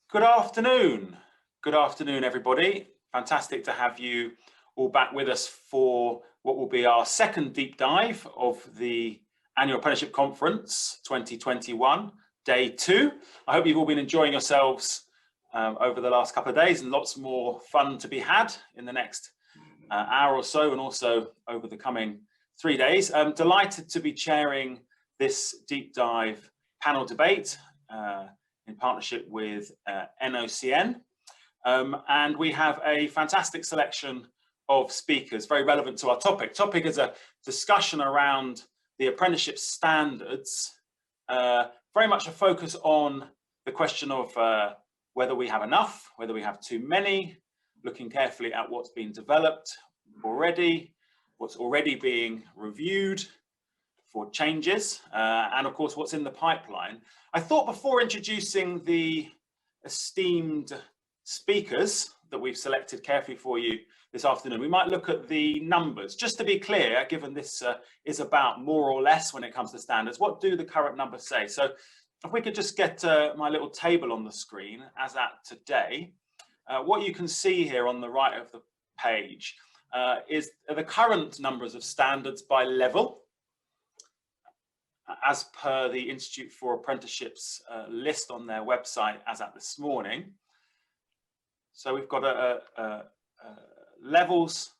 Good afternoon. Good afternoon, everybody. Fantastic to have you all back with us for what will be our second deep dive of the Annual Apprenticeship Conference 2021, Day 2. I hope you've all been enjoying yourselves over the last couple of days, and lots more fun to be had in the next hour or so, and also over the coming 3 days. I'm delighted to be chairing this deep dive panel debate in partnership with NOCN. And we have a fantastic selection of speakers, very relevant to our topic. Topic is a discussion around the apprenticeship standards, very much a focus on the question of whether we have enough, whether we have too many, looking carefully at what's been developed already, what's already being reviewed for changes, and of course what's in the pipeline. I thought before introducing the esteemed speakers that we've selected carefully for you this afternoon, we might look at the numbers. Just to be clear, given this is about more or less when it comes to standards, what do the current numbers say? So if we could just get my little table on the screen as at today, what you can see here on the right of the page is the current numbers of standards by level, as per the Institute for Apprenticeships list on their website as at this morning. So we've got levels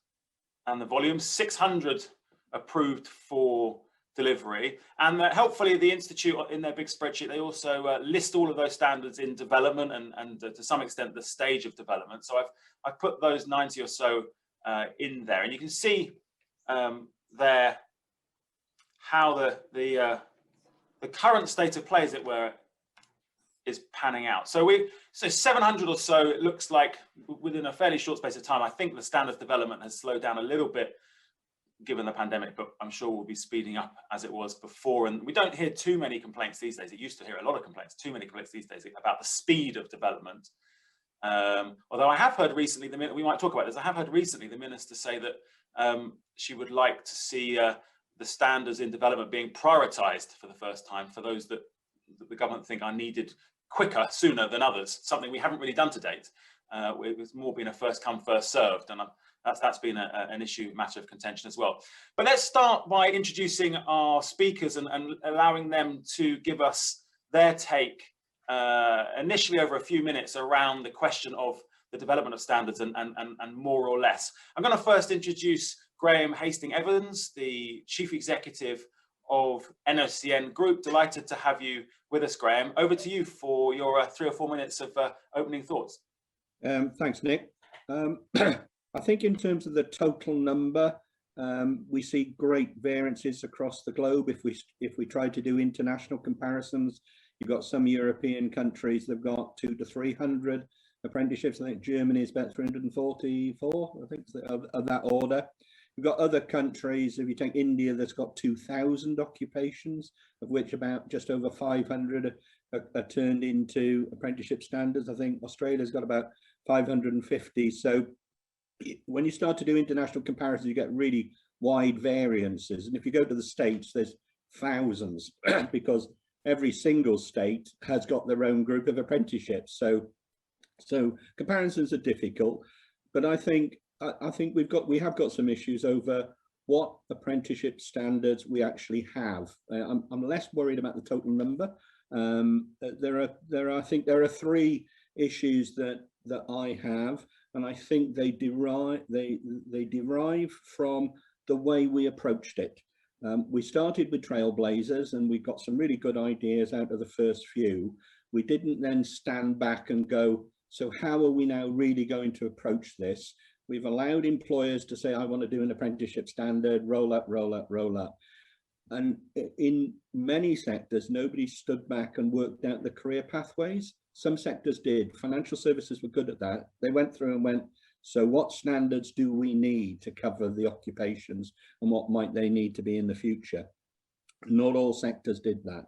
and the volumes, 600 approved for delivery, and helpfully the Institute in their big spreadsheet, they also list all of those standards in development and to some extent the stage of development. So I've put those 90 or so in there, and you can see there how the current state of play, as it were, is panning out. So 700 or so, it looks like within a fairly short space of time. I think the standards development has slowed down a little bit given the pandemic, but I'm sure we'll be speeding up as it was before. And we don't hear too many complaints these days. It used to hear a lot of complaints, too many complaints these days about the speed of development. Although I have heard recently, we might talk about this, I have heard recently the Minister say that she would like to see the standards in development being prioritised for the first time for those that the government think are needed quicker, sooner than others, something we haven't really done to date. It was more been a first come, first served, and that's been an issue, matter of contention as well. But let's start by introducing our speakers and allowing them to give us their take initially over a few minutes around the question of the development of standards and more or less. I'm going to first introduce Graham Hasting-Evans, the Chief Executive of NOCN Group. Delighted to have you with us, Graham. Over to you for your 3 or 4 minutes of opening thoughts. Thanks, Nick. I think in terms of the total number, we see great variances across the globe. If we try to do international comparisons, you've got some European countries that've got 200 to 300 apprenticeships. I think Germany is about 344, I think, of that order. We've got other countries, if you take India, that's got 2,000 occupations, of which about just over 500 are turned into apprenticeship standards. I think Australia's got about 550. So when you start to do international comparisons, you get really wide variances. And if you go to the States, there's thousands because every single state has got their own group of apprenticeships. So comparisons are difficult, but I think we have got some issues over what apprenticeship standards we actually have. I'm less worried about the total number. I think there are 3 issues that I have, and I think they derive from the way we approached it. We started with trailblazers, and we got some really good ideas out of the first few. We didn't then stand back and go, so how are we now really going to approach this? We've allowed employers to say, I want to do an apprenticeship standard, roll up, roll up, roll up. And in many sectors, nobody stood back and worked out the career pathways. Some sectors did. Financial services were good at that. They went through and went, so what standards do we need to cover the occupations and what might they need to be in the future? Not all sectors did that.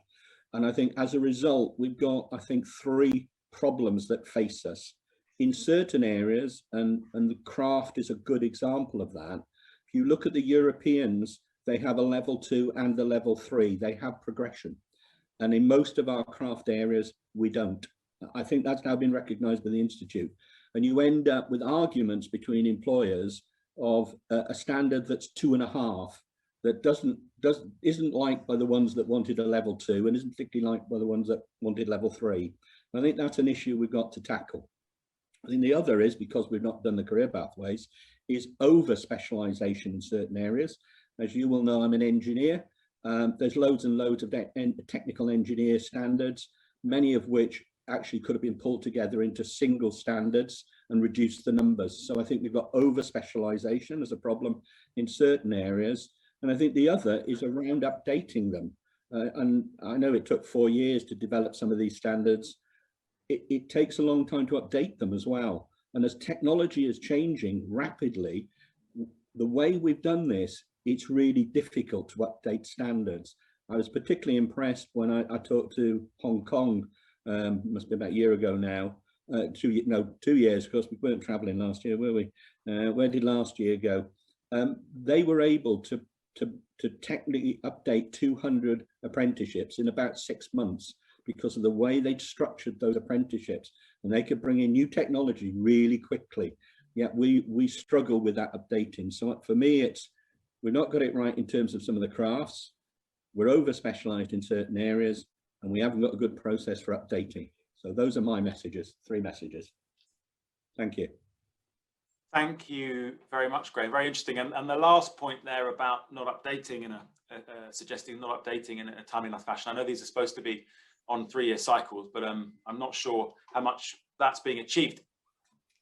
And I think as a result, we've got, I think, 3 problems that face us. In certain areas, and the craft is a good example of that, if you look at the Europeans, they have a level 2 and a level 3. They have progression. And in most of our craft areas, we don't. I think that's now been recognised by the Institute. And you end up with arguments between employers of a standard that's 2.5, that isn't liked by the ones that wanted a level 2 and isn't particularly liked by the ones that wanted level 3. I think that's an issue we've got to tackle. I think the other is, because we've not done the career pathways, is over specialisation in certain areas. As you will know, I'm an engineer. There's loads and loads of technical engineer standards, many of which actually could have been pulled together into single standards and reduced the numbers. So I think we've got over specialisation as a problem in certain areas. And I think the other is around updating them. And I know it took 4 years to develop some of these standards. It takes a long time to update them as well. And as technology is changing rapidly, the way we've done this, it's really difficult to update standards. I was particularly impressed when I talked to Hong Kong, must be about a year ago now, 2 years, of course, we weren't traveling last year, were we? Where did last year go? They were able to technically update 200 apprenticeships in about 6 months because of the way they'd structured those apprenticeships, and they could bring in new technology really quickly. Yet we struggle with that updating. So for me, we've not got it right in terms of some of the crafts. We're over specialised in certain areas, and we haven't got a good process for updating. So those are my messages, 3 messages. Thank you. Thank you very much, Graham. Very interesting. And the last point there about not updating suggesting not updating in a timely enough fashion. I know these are supposed to be on 3-year cycles, but I'm not sure how much that's being achieved.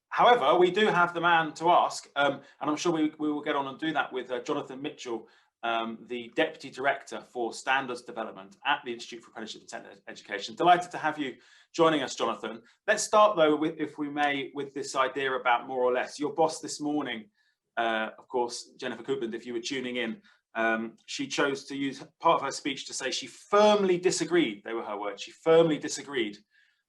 However, we do have the man to ask, and I'm sure we will get on and do that with Jonathan Mitchell, the Deputy Director for Standards Development at the Institute for Apprenticeship and Technical Education. Delighted to have you joining us, Jonathan. Let's start, though, if we may, with this idea about more or less. Your boss this morning, of course, Jennifer Coupland, if you were tuning in, she chose to use part of her speech to say she firmly disagreed, they were her words, she firmly disagreed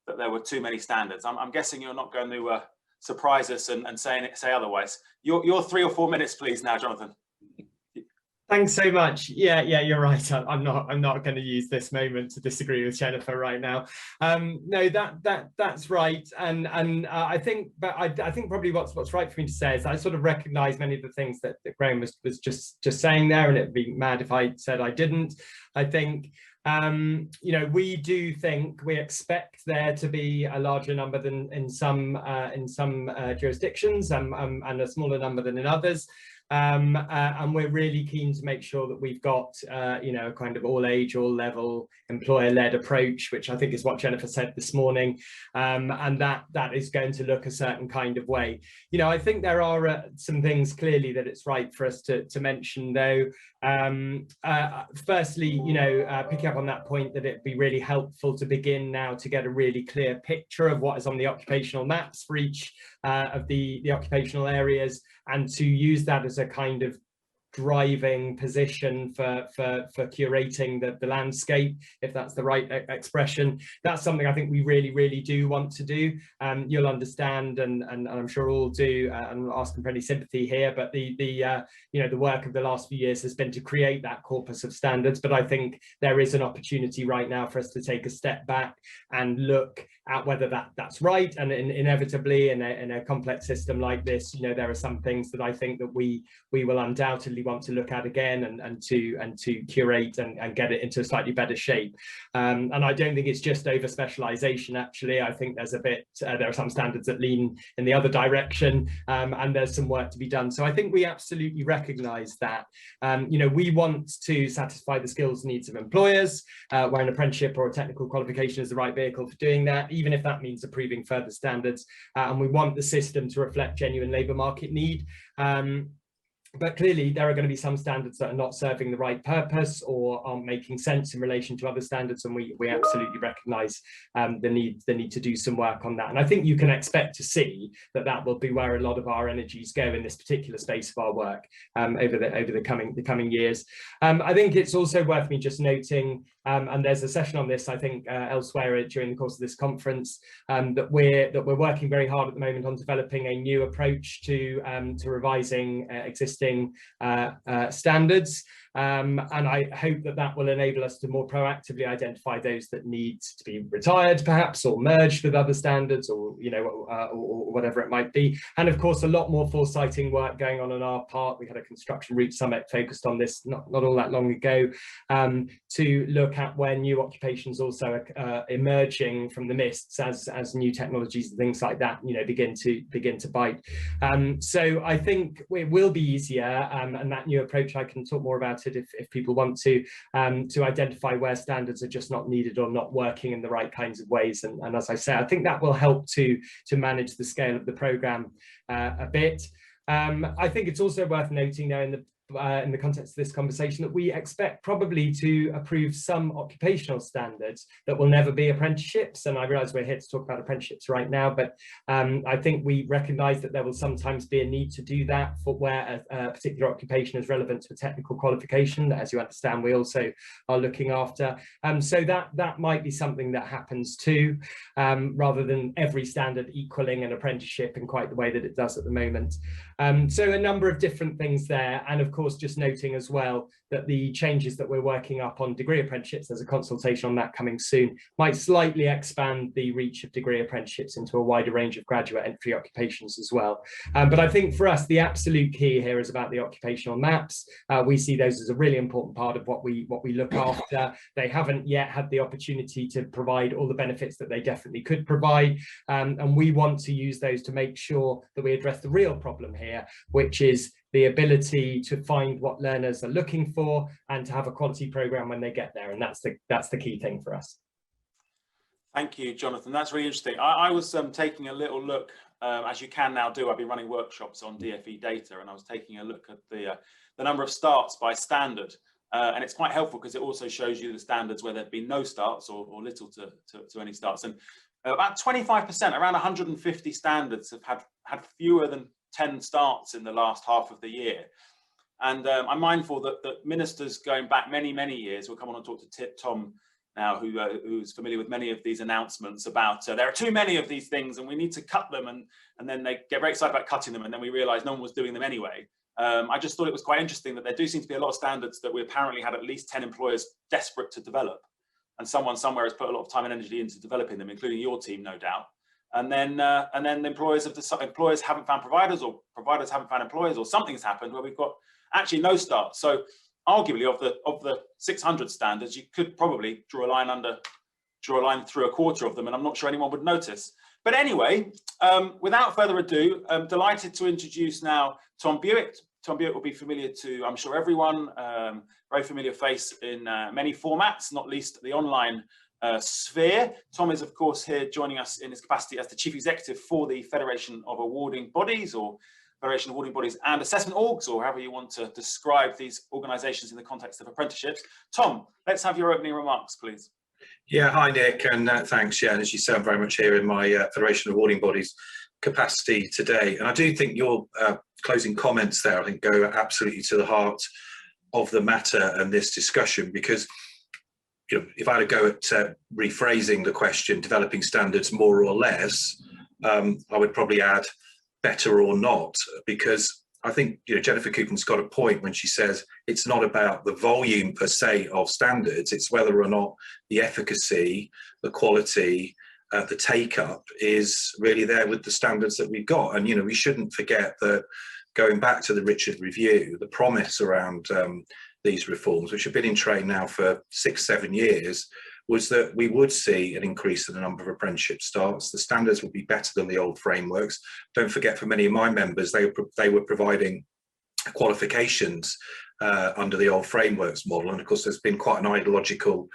that there were too many standards. I'm guessing you're not going to surprise us and say otherwise. Your 3 or 4 minutes, please, now, Jonathan. Thanks so much. Yeah, you're right. I'm not going to use this moment to disagree with Jennifer right now. No, that's right. And I think probably what's right for me to say is I sort of recognise many of the things that Graham was just saying there, and it'd be mad if I said I didn't. I think we expect there to be a larger number than in some jurisdictions, and a smaller number than in others. And we're really keen to make sure that we've got a kind of all age, all level, employer-led approach, which I think is what Jennifer said this morning, and that is going to look a certain kind of way. I think there are some things clearly that it's right for us to mention, though. Firstly, picking up on that point, that it'd be really helpful to begin now to get a really clear picture of what is on the occupational maps for each of the occupational areas, and to use that as a kind of driving position for curating the landscape, if that's the right expression. That's something I think we really do want to do. You'll understand, and I'm sure all do, and I'm not asking for any sympathy here, but the work of the last few years has been to create that corpus of standards. But I think there is an opportunity right now for us to take a step back and look at whether that's right. And inevitably, in a complex system like this, there are some things that I think that we will undoubtedly want to look at again and to curate and get it into a slightly better shape. And I don't think it's just over specialization. Actually, I think there's there are some standards that lean in the other direction, and there's some work to be done. So I think we absolutely recognize that. We want to satisfy the skills needs of employers, where an apprenticeship or a technical qualification is the right vehicle for doing that, even if that means approving further standards. And we want the system to reflect genuine labour market need. But clearly there are going to be some standards that are not serving the right purpose or aren't making sense in relation to other standards, and we absolutely recognise the need to do some work on that. And I think you can expect to see that will be where a lot of our energies go in this particular space of our work over the coming years. I think it's also worth me just noting, and there's a session on this, I think, elsewhere during the course of this conference, that we're working very hard at the moment on developing a new approach to revising existing standards. And I hope that that will enable us to more proactively identify those that need to be retired, perhaps, or merged with other standards, or or whatever it might be. And of course, a lot more foresighting work going on our part. We had a construction route summit focused on this not all that long ago, to look at where new occupations also are emerging from the mists as new technologies and things like that begin to bite. So I think it will be easier, and that new approach, I can talk more about it if people want to identify where standards are just not needed or not working in the right kinds of ways. And as I say, I think that will help to manage the scale of the programme a bit. I think it's also worth noting now in the context of this conversation that we expect probably to approve some occupational standards that will never be apprenticeships. And I realise we're here to talk about apprenticeships right now, but I think we recognise that there will sometimes be a need to do that for where a particular occupation is relevant to a technical qualification that, as you understand, we also are looking after. So that might be something that happens too, rather than every standard equaling an apprenticeship in quite the way that it does at the moment. So a number of different things there, and of course just noting as well that the changes that we're working up on degree apprenticeships, there's a consultation on that coming soon, might slightly expand the reach of degree apprenticeships into a wider range of graduate entry occupations as well. But I think for us the absolute key here is about the occupational maps. We see those as a really important part of what we look after. They haven't yet had the opportunity to provide all the benefits that they definitely could provide, and we want to use those to make sure that we address the real problem here, which is the ability to find what learners are looking for and to have a quality programme when they get there. And that's the key thing for us. Thank you, Jonathan. That's really interesting. I was taking a little look, as you can now do. I've been running workshops on DFE data, and I was taking a look at the number of starts by standard. And it's quite helpful because it also shows you the standards where there've been no starts or little to any starts. And about 25%, around 150 standards have had fewer than 10 starts in the last half of the year. And I'm mindful that ministers going back many years, we'll come on and talk to Tom now, who's familiar with many of these announcements about there are too many of these things and we need to cut them, and then they get very excited about cutting them, and then we realize no one was doing them anyway. I just thought it was quite interesting that there do seem to be a lot of standards that we apparently had at least 10 employers desperate to develop, and someone somewhere has put a lot of time and energy into developing them, including your team, no doubt. And then the employers haven't found providers, or providers haven't found employers, or something's happened where we've got actually no start. So arguably of the 600 standards, you could probably draw a line through a quarter of them, and I'm not sure anyone would notice. But anyway, without further ado, I'm delighted to introduce now Tom Bewick. Tom Bewick will be familiar to, I'm sure, everyone, very familiar face in many formats, not least the online sphere. Tom is, of course, here joining us in his capacity as the Chief Executive for the Federation of Awarding Bodies, or Federation of Awarding Bodies and Assessment Orgs, or however you want to describe these organisations in the context of apprenticeships. Tom, let's have your opening remarks, please. Yeah, hi Nick, and thanks. Yeah, and as you say, I'm very much here in my Federation of Awarding Bodies capacity today. And I do think your closing comments there, I think, go absolutely to the heart of the matter and this discussion, because if I had to go at rephrasing the question, developing standards more or less, I would probably add better or not, because I think Jennifer Cooper's got a point when she says it's not about the volume per se of standards, it's whether or not the efficacy, the quality, the take-up is really there with the standards that we've got. And we shouldn't forget that, going back to the Richard Review, the promise around these reforms, which have been in train now for 6-7 years, was that we would see an increase in the number of apprenticeship starts. The standards would be better than the old frameworks. Don't forget, for many of my members, they were providing qualifications under the old frameworks model. And of course, there's been quite an ideological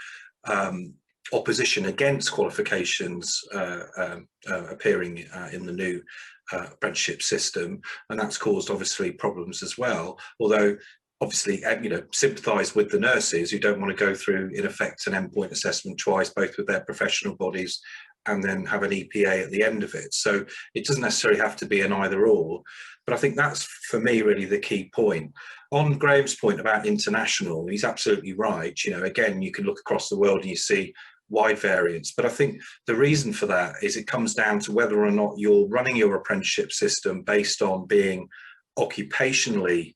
opposition against qualifications appearing in the new apprenticeship system. And that's caused, obviously, problems as well. Although, obviously, sympathise with the nurses who don't want to go through, in effect, an endpoint assessment twice, both with their professional bodies and then have an EPA at the end of it. So it doesn't necessarily have to be an either or, but I think that's, for me, really the key point. On Graham's point about international, he's absolutely right. Again, you can look across the world and you see wide variance, but I think the reason for that is it comes down to whether or not you're running your apprenticeship system based on being occupationally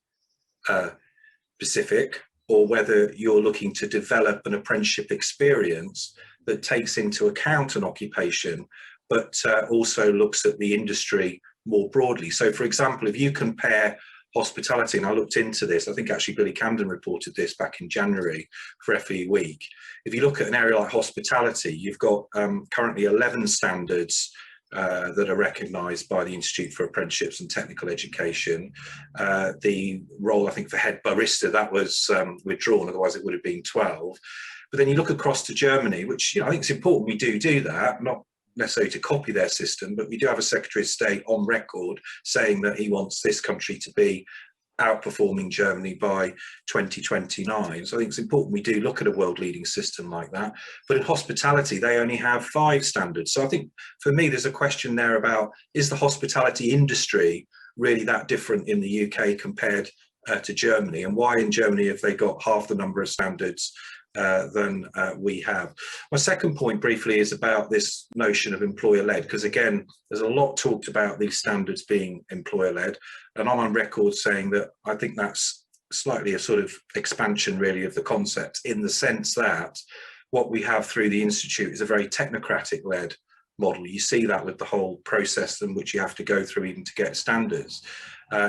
specific, or whether you're looking to develop an apprenticeship experience that takes into account an occupation, but also looks at the industry more broadly. So, for example, if you compare hospitality, and I looked into this, I think actually Billy Camden reported this back in January for FE Week. If you look at an area like hospitality, you've got currently 11 standards that are recognised by the Institute for Apprenticeships and Technical Education. The role, I think, for head barista, that was withdrawn, otherwise it would have been 12. But then you look across to Germany, which, you know, I think it's important we do that, not necessarily to copy their system, but we do have a Secretary of State on record saying that he wants this country to be outperforming Germany by 2029. So I think it's important we do look at a world leading system like that. But in hospitality, they only have 5 standards. So I think for me, there's a question there about, is the hospitality industry really that different in the UK compared to Germany? And why in Germany have they got half the number of standards than we have? My second point briefly is about this notion of employer-led, because again, there's a lot talked about these standards being employer-led, and I'm on record saying that I think that's slightly a sort of expansion really of the concept, in the sense that what we have through the Institute is a very technocratic-led model. You see that with the whole process in which you have to go through even to get standards.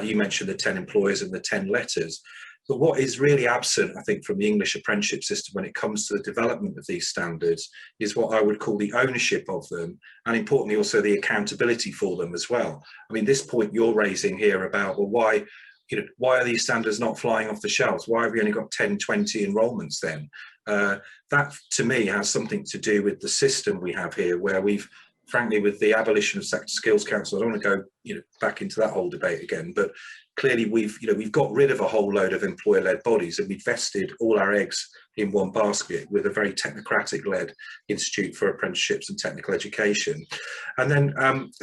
You mentioned the 10 employers and the 10 letters. But what is really absent, I think, from the English apprenticeship system when it comes to the development of these standards is what I would call the ownership of them, and importantly also the accountability for them as well. I mean, this point you're raising here about, well, why are these standards not flying off the shelves? Why have we only got 10, 20 enrolments then? That to me has something to do with the system we have here, where we've, frankly, with the abolition of Sector Skills Council, I don't want to go back into that whole debate again, but clearly we've got rid of a whole load of employer-led bodies, and we've vested all our eggs in one basket with a very technocratic-led Institute for Apprenticeships and Technical Education. And then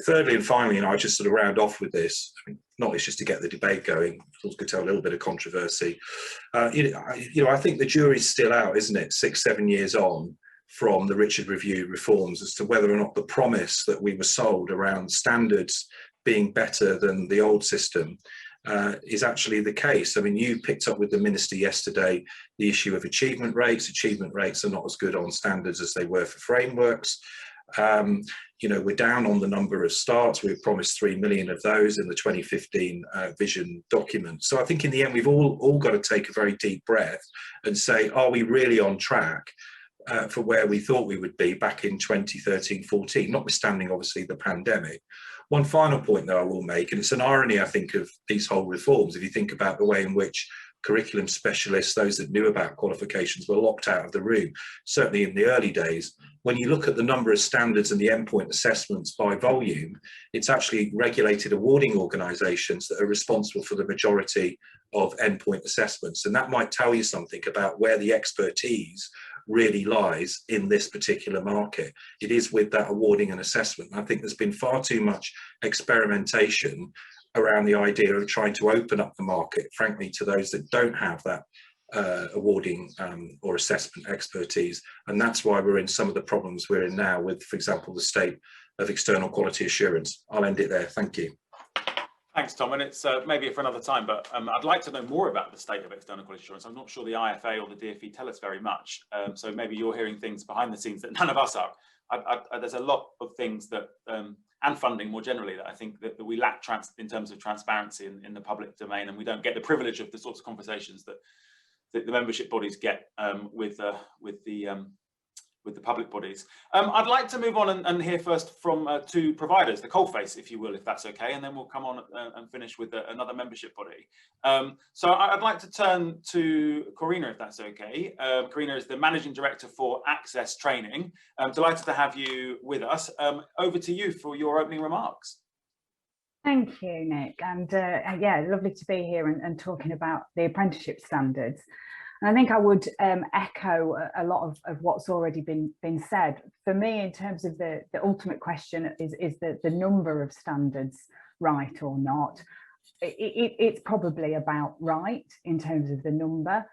thirdly and finally, and I'll just sort of round off with this, I mean, not it's just to get the debate going, it's good to have a little bit of controversy. I think the jury's still out, isn't it, 6-7 years on from the Richard Review reforms, as to whether or not the promise that we were sold around standards being better than the old system is actually the case. I mean, you picked up with the Minister yesterday the issue of achievement rates. Achievement rates are not as good on standards as they were for frameworks. We're down on the number of starts. We were promised 3 million of those in the 2015 vision document. So I think in the end, we've all got to take a very deep breath and say, are we really on track for where we thought we would be back in 2013-14, notwithstanding obviously the pandemic? One final point that I will make, and it's an irony, I think, of these whole reforms, if you think about the way in which curriculum specialists, those that knew about qualifications, were locked out of the room, certainly in the early days. When you look at the number of standards and the endpoint assessments by volume, it's actually regulated awarding organisations that are responsible for the majority of endpoint assessments. And that might tell you something about where the expertise really lies in this particular market. It is with that awarding and assessment. I think there's been far too much experimentation around the idea of trying to open up the market, frankly, to those that don't have that awarding or assessment expertise. And that's why we're in some of the problems we're in now with, for example, the state of external quality assurance. I'll end it there. Thank you. Thanks, Tom. And it's maybe for another time, but I'd like to know more about the state of external quality assurance. I'm not sure the IFA or the DfE tell us very much. So maybe you're hearing things behind the scenes that none of us are. There's a lot of things that, and funding more generally, that I think that we lack in terms of transparency in the public domain, and we don't get the privilege of the sorts of conversations that the membership bodies get with the public bodies. I'd like to move on and hear first from two providers, the coalface, if you will, if that's okay, and then we'll come on and finish with another membership body. So I'd like to turn to Corrina, if that's okay. Corrina is the Managing Director for Access Training. I'm delighted to have you with us. Over to you for your opening remarks. Thank you, Nick. And yeah, lovely to be here and talking about the apprenticeship standards. And I think I would echo a lot of what's already been said. For me, in terms of the ultimate question, is the number of standards right or not? It's probably about right in terms of the number,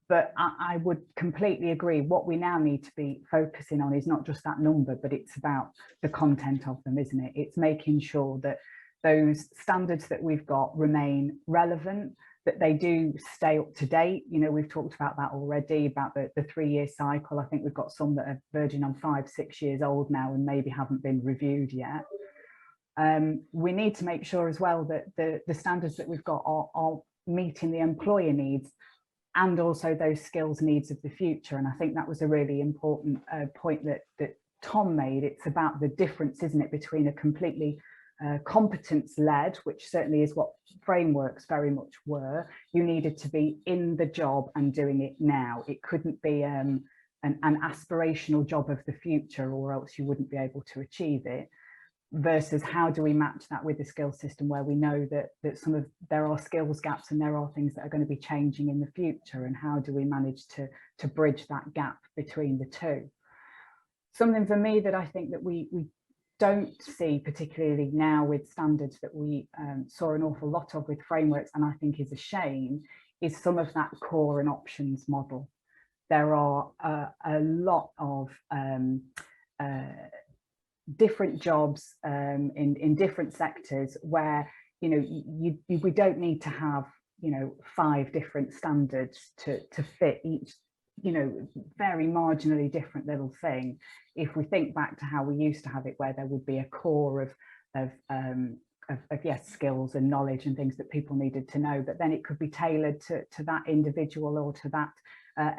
but I would completely agree. What we now need to be focusing on is not just that number, but it's about the content of them, isn't it? It's making sure that those standards that we've got remain relevant, that they do stay up to date. You know, we've talked about that already, about the 3-year cycle. I think we've got some that are verging on 5-6 years old now and maybe haven't been reviewed yet. We need to make sure as well that the standards that we've got are meeting the employer needs and also those skills needs of the future. And I think that was a really important point that Tom made. It's about the difference, isn't it, between a completely competence-led, which certainly is what frameworks very much were. You needed to be in the job and doing it now. It couldn't be an aspirational job of the future, or else you wouldn't be able to achieve it. Versus how do we match that with the skill system, where we know that there are skills gaps and there are things that are going to be changing in the future, and how do we manage to bridge that gap between the two? Something for me that I think that we don't see, particularly now with standards, that we saw an awful lot of with frameworks, and I think is a shame, is some of that core and options model. There are a lot of different jobs in different sectors where, you know, we don't need to have, you know, 5 different standards to fit each, you know, very marginally different little thing. If we think back to how we used to have it, where there would be a core of yes, skills and knowledge and things that people needed to know, but then it could be tailored to that individual or to that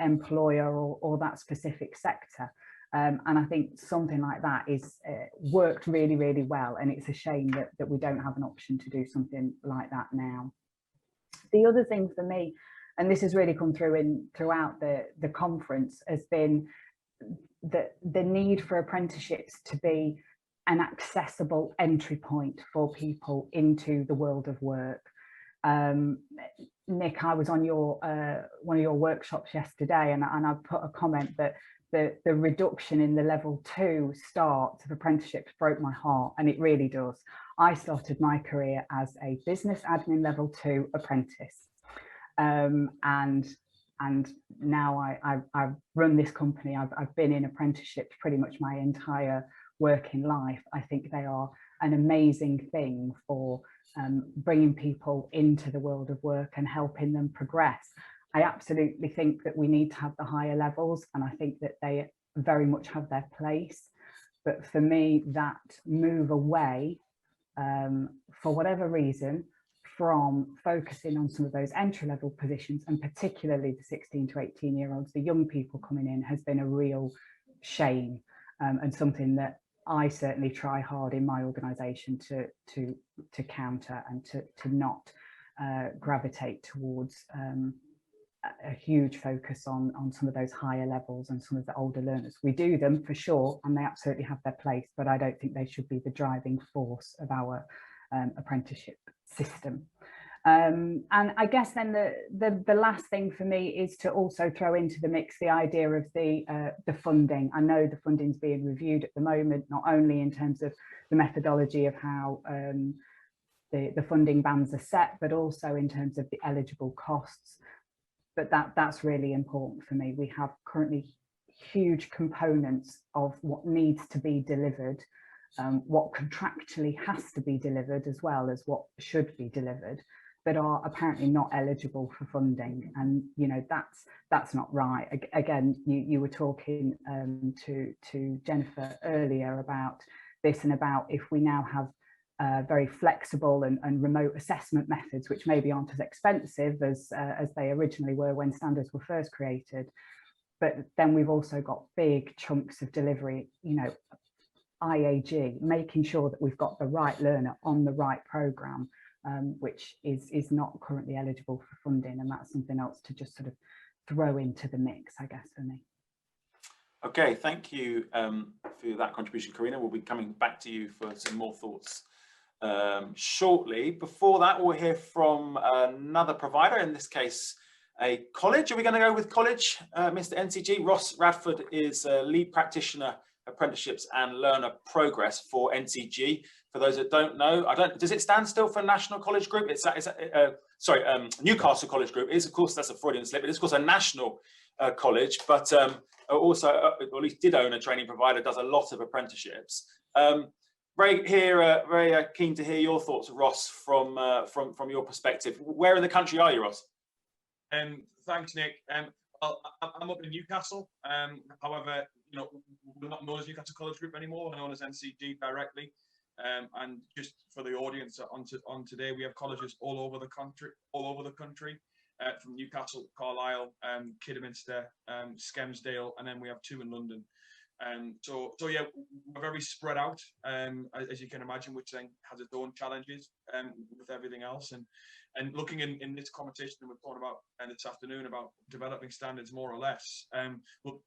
employer or that specific sector. And I think something like that is worked really, really well. And it's a shame that we don't have an option to do something like that now. The other thing for me, and this has really come through throughout the conference, has been the need for apprenticeships to be an accessible entry point for people into the world of work. Nick, I was on your one of your workshops yesterday, and I put a comment that the reduction in the level 2 start of apprenticeships broke my heart, and it really does. I started my career as a business admin level 2 apprentice, and now I've run this company. I've been in apprenticeships pretty much my entire working life. I think they are an amazing thing for bringing people into the world of work and helping them progress. I absolutely think that we need to have the higher levels, and I think that they very much have their place. But for me, that move away, for whatever reason, from focusing on some of those entry-level positions, and particularly the 16 to 18-year-olds, the young people coming in, has been a real shame, and something that I certainly try hard in my organisation to counter and to not gravitate towards a huge focus on some of those higher levels and some of the older learners. We do them for sure, and they absolutely have their place, but I don't think they should be the driving force of our apprenticeship system. And I guess then the last thing for me is to also throw into the mix the idea of the funding. I know the funding's being reviewed at the moment, not only in terms of the methodology of how the funding bands are set, but also in terms of the eligible costs. But that's really important for me. We have currently huge components of what needs to be delivered, what contractually has to be delivered, as well as what should be delivered, that are apparently not eligible for funding. And you know, that's not right. Again, you were talking to Jennifer earlier about this, and about if we now have very flexible and remote assessment methods, which maybe aren't as expensive as they originally were when standards were first created, but then we've also got big chunks of delivery, you know, IAG, making sure that we've got the right learner on the right programme, which is not currently eligible for funding. And that's something else to just sort of throw into the mix, I guess, for me. Okay, thank you for that contribution, Corrina. We'll be coming back to you for some more thoughts shortly. Before that, we'll hear from another provider, in this case a college. Are we going to go with college? Mr. NCG, Ross Radford is lead practitioner, apprenticeships and learner progress for NCG. For those that don't know, does it stand still for National College Group? Newcastle College Group is, of course, that's a Freudian slip. It is, of course, a national college, but also, or at least did own a training provider, does a lot of apprenticeships. very keen to hear your thoughts, Ross, from your perspective. Where in the country are you, Ross? Thanks, Nick. Well, I'm up in Newcastle. However, you know, we're not known as Newcastle College Group anymore. We're known as NCG directly. And just for the audience on today, we have colleges all over the country, from Newcastle, Carlisle, Kidderminster, Skelmersdale, and then we have 2 in London. So yeah, we're very spread out, as you can imagine, which then has its own challenges with everything else. And looking in this conversation that we're talking about this afternoon about developing standards, more or less, well,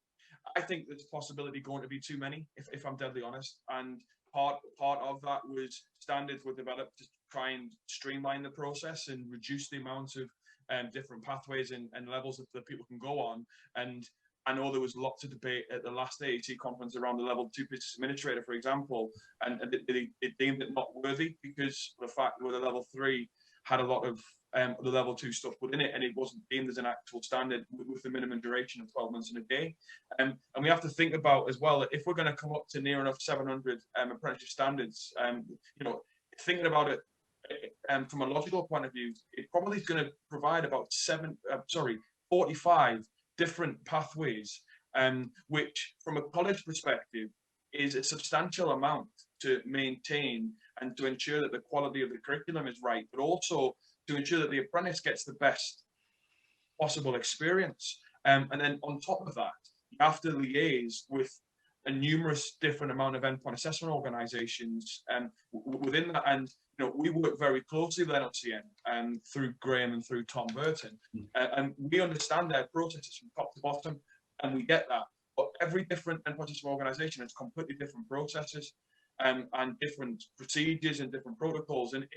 I think there's a possibility going to be too many, if I'm deadly honest. And part of that was standards were developed to try and streamline the process and reduce the amount of different pathways and levels that people can go on. And I know there was lots of debate at the last AAC conference around the level 2 business administrator, for example, and it deemed it not worthy because of the fact that the level 3 had a lot of the level 2 stuff within it, and it wasn't deemed as an actual standard with the minimum duration of 12 months and a day. And we have to think about as well that if we're going to come up to near enough 700 apprenticeship standards, you know, thinking about it from a logical point of view, it probably is going to provide about 45 different pathways, which from a college perspective is a substantial amount to maintain and to ensure that the quality of the curriculum is right, but also to ensure that the apprentice gets the best possible experience. And then on top of that, you have to liaise with a numerous different amount of endpoint assessment organisations within that. And you know, we work very closely with NOCN through Graham and through Tom Burton, and we understand their processes from top to bottom, and we get that. But every different endpoint assessment organisation has completely different processes and different procedures and different protocols. And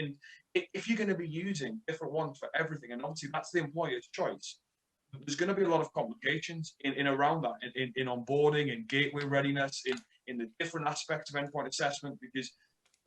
if you're going to be using different ones for everything, and obviously that's the employer's choice, there's going to be a lot of complications in around that, in onboarding, in gateway readiness, in the different aspects of endpoint assessment, because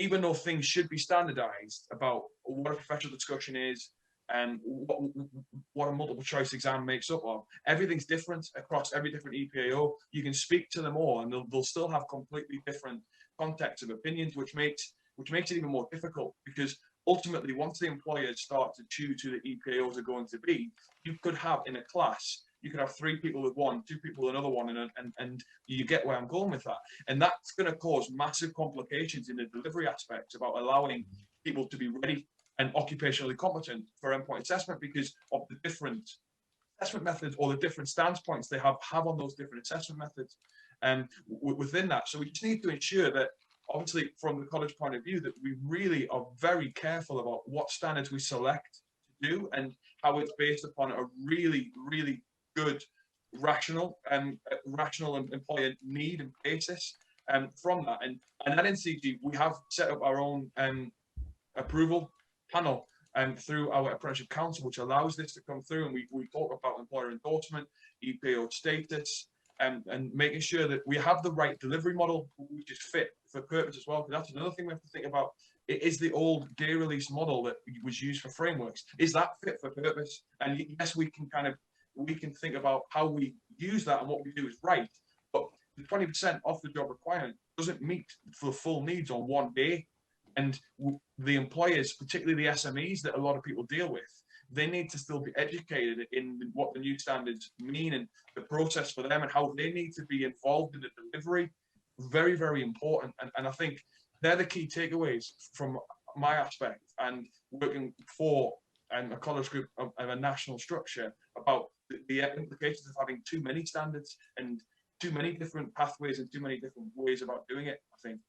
even though things should be standardized about what a professional discussion is and what a multiple choice exam makes up of, everything's different across every different EPAO. You can speak to them all and they'll still have completely different contexts of opinions, which makes it even more difficult, because ultimately once the employers start to choose who the EPAOs are going to be, you could have in a class, you could have 3 people with one, 2 people with another one, and you get where I'm going with that. And that's going to cause massive complications in the delivery aspects about allowing people to be ready and occupationally competent for endpoint assessment because of the different assessment methods or the different stance points they have on those different assessment methods. And within that, so we just need to ensure that, obviously from the college point of view, that we really are very careful about what standards we select to do and how it's based upon a really, really good rational employer need and basis from that. And at NCG, we have set up our own approval panel through our Apprenticeship Council, which allows this to come through. And we talk about employer endorsement, EPAO status, and making sure that we have the right delivery model, which is fit for purpose as well. Because that's another thing we have to think about. It is the old day release model that was used for frameworks. Is that fit for purpose? And yes, we can think about how we use that and what we do is right. But the 20% off the job requirement doesn't meet the full needs on one day. And the employers, particularly the SMEs that a lot of people deal with, they need to still be educated in what the new standards mean and the process for them and how they need to be involved in the delivery. Very, very important. And I think they're the key takeaways from my aspect and working for a college group of a national structure about the implications of having too many standards and too many different pathways and too many different ways about doing it, I think.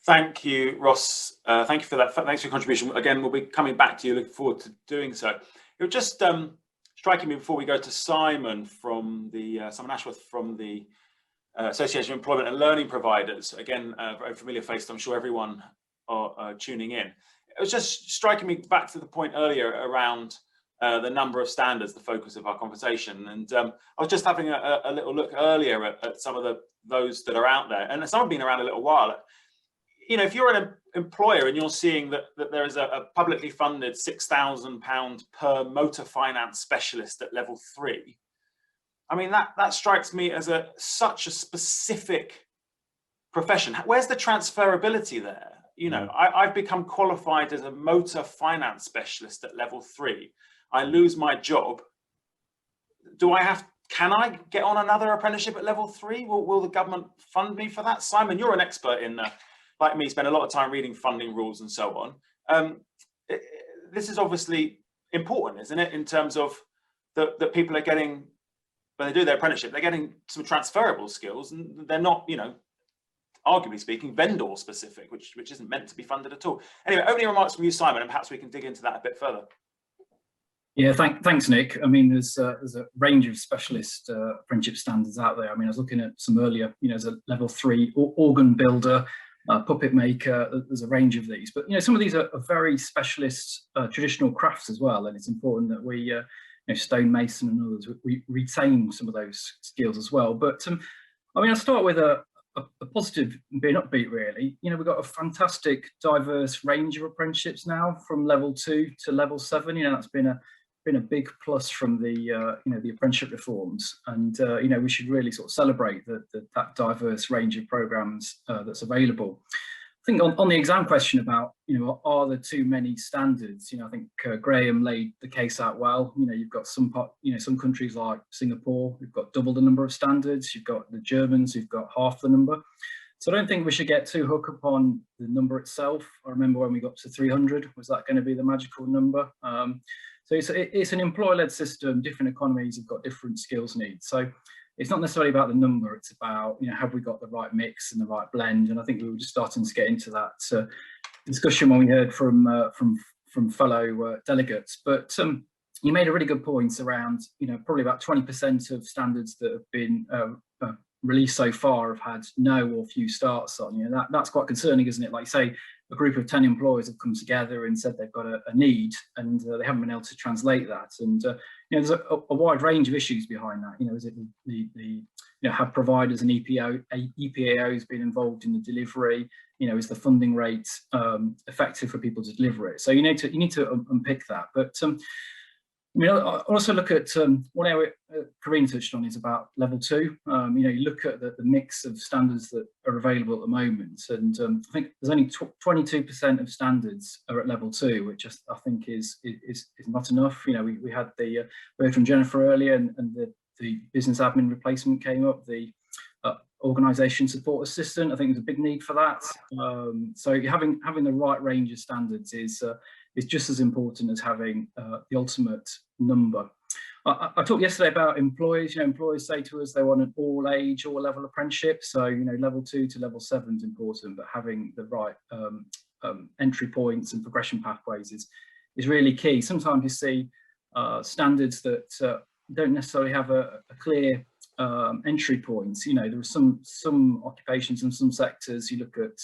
Thank you, Ross. Thank you for that. Thanks for your contribution. Again, we'll be coming back to you. Looking forward to doing so. It was just striking me before we go to Simon from Simon Ashworth from the Association of Employment and Learning Providers. Again, a very familiar face. I'm sure everyone are tuning in. It was just striking me back to the point earlier around the number of standards, the focus of our conversation. And I was just having a little look earlier at some of those that are out there, and some have been around a little while. You know, if you're an employer and you're seeing that there is a publicly funded £6,000 per motor finance specialist at level 3, I mean, that strikes me as such a specific profession. Where's the transferability there? You know, I've become qualified as a motor finance specialist at level 3. I lose my job. Can I get on another apprenticeship at level 3? Will the government fund me for that? Simon, you're an expert in, like me, spend a lot of time reading funding rules and so on. This is obviously important, isn't it? In terms of that people are getting, when they do their apprenticeship, they're getting some transferable skills, and they're not, you know, arguably speaking, vendor specific, which isn't meant to be funded at all. Anyway, opening remarks from you, Simon, and perhaps we can dig into that a bit further. Yeah, thanks, Nick. I mean, there's a range of specialist apprenticeship standards out there. I mean, I was looking at some earlier, you know, as a level 3 organ builder, puppet maker. There's a range of these, but you know, some of these are very specialist traditional crafts as well, and it's important that we, you know, stonemason and others, we retain some of those skills as well. But I mean, I'll start with a positive, being upbeat really. You know, we've got a fantastic diverse range of apprenticeships now from level 2 to level 7. You know, that's been a big plus from the you know, the apprenticeship reforms, and you know, we should really sort of celebrate that diverse range of programs that's available. I think on the exam question about, you know, are there too many standards? You know, I think Graham laid the case out well. You know, you've got some countries like Singapore, who've got double the number of standards. You've got the Germans, who've got half the number. So I don't think we should get too hooked up on the number itself. I remember when we got to 300, was that going to be the magical number? So it's an employer-led system. Different economies have got different skills needs. So it's not necessarily about the number. It's about, you know, have we got the right mix and the right blend? And I think we were just starting to get into that discussion when we heard from fellow delegates. But you made a really good point around, you know, probably about 20% of standards that have been released so far have had no or few starts on. You know, that's quite concerning, isn't it? Like, say, a group of 10 employers have come together and said they've got a need, and they haven't been able to translate that. And you know, there's a wide range of issues behind that. You know, is it the you know, have providers and EPAOs been involved in the delivery? You know, is the funding rate effective for people to deliver it? So you need to unpick that. But I mean, I also look at one area Corrina touched on is about level 2. You know, you look at the mix of standards that are available at the moment, and I think there's only 22% of standards are at level 2, which I think is not enough. You know, we had the word from Jennifer earlier, and the business admin replacement came up. The organisation support assistant, I think there's a big need for that. So having the right range of standards is just as important as having the ultimate number. I talked yesterday about employers. You know, employers say to us they want an all age, all level apprenticeship. So, you know, level 2 to level 7 is important, but having the right entry points and progression pathways is really key. Sometimes you see standards that don't necessarily have a clear entry points. You know, there are some occupations and some sectors. You look at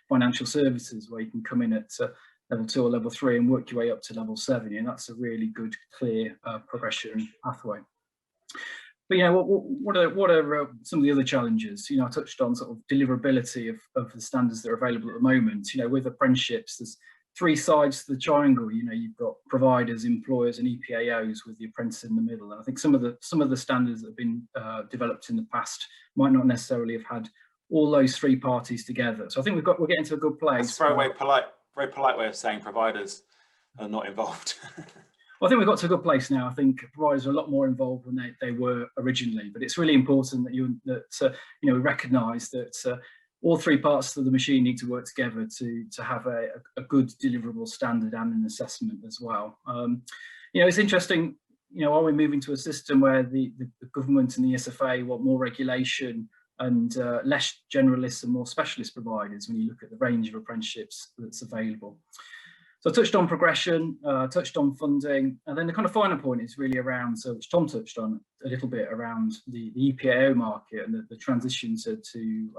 financial services where you can come in at level 2 or level 3 and work your way up to level 7, and that's a really good, clear progression pathway. But you know, what are some of the other challenges? You know, I touched on sort of deliverability of the standards that are available at the moment. You know, with apprenticeships, there's 3 sides to the triangle. You know, you've got providers, employers, and EPAOs, with the apprentice in the middle. And I think some of the standards that have been developed in the past might not necessarily have had all those 3 parties together. So I think we're getting to a good place. That's very polite way of saying providers are not involved. Well, I think we've got to a good place now. I think providers are a lot more involved than they were originally. But it's really important that you know, we recognise that all 3 parts of the machine need to work together to have a good deliverable standard and an assessment as well. You know, it's interesting. You know, are we moving to a system where the government and the SFA want more regulation and less generalists and more specialist providers when you look at the range of apprenticeships that's available? So I touched on progression, touched on funding, and then the kind of final point is really around, which Tom touched on a little bit, around the EPAO market and the transition to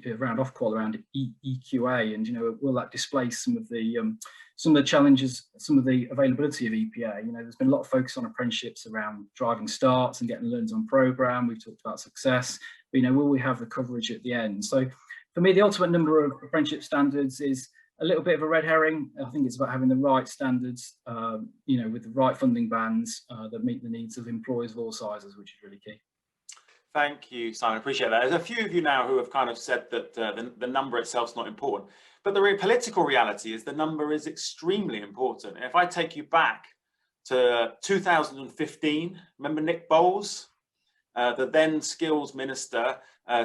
around Ofqual, around EQA, and you know, will that displace some of the challenges, some of the availability of EPA? You know, there's been a lot of focus on apprenticeships around driving starts and getting learners on programme. We've talked about success, but you know, will we have the coverage at the end? So for me, the ultimate number of apprenticeship standards is a little bit of a red herring. I think it's about having the right standards, you know, with the right funding bands that meet the needs of employers of all sizes, which is really key. Thank you, Simon. Appreciate that. There's a few of you now who have kind of said that the number itself is not important, but the political reality is the number is extremely important. And if I take you back to 2015, remember Nick Bowles, the then skills minister,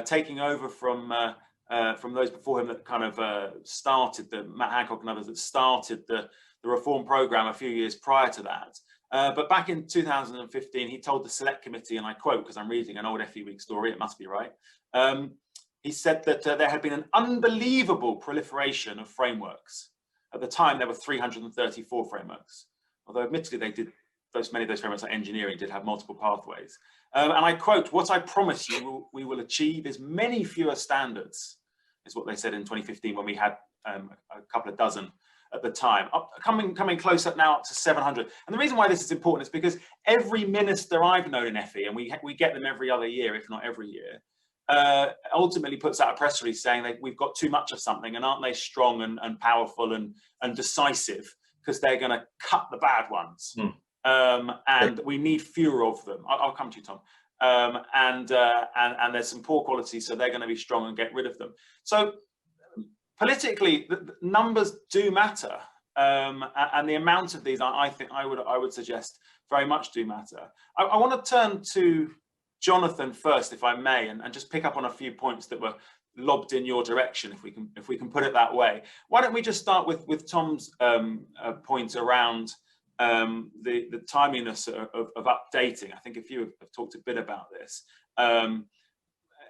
taking over from those before him that kind of started Matt Hancock and others that started the reform programme a few years prior to that. But back in 2015, he told the select committee, and I quote, because I'm reading an old FE Week story, it must be right. He said that there had been an unbelievable proliferation of frameworks. At the time, there were 334 frameworks, although admittedly they did, many of those frameworks like engineering did have multiple pathways. And I quote, "What I promise you we will achieve is many fewer standards," is what they said in 2015 when we had a couple of dozen at the time, coming close up now up to 700. And the reason why this is important is because every minister I've known in FE, and we get them every other year, if not every year, ultimately puts out a press release saying that we've got too much of something, and aren't they strong and powerful and decisive, because they're going to cut the bad ones. And we need fewer of them. I'll come to you, Tom. And there's some poor quality, so they're going to be strong and get rid of them. So politically, the numbers do matter, and the amount of these, I think I would suggest, very much do matter. I want to turn to Jonathan first, if I may, and just pick up on a few points that were lobbed in your direction, if we can put it that way. Why don't we just start with Tom's point around the timeliness of updating? I think a few have talked a bit about this.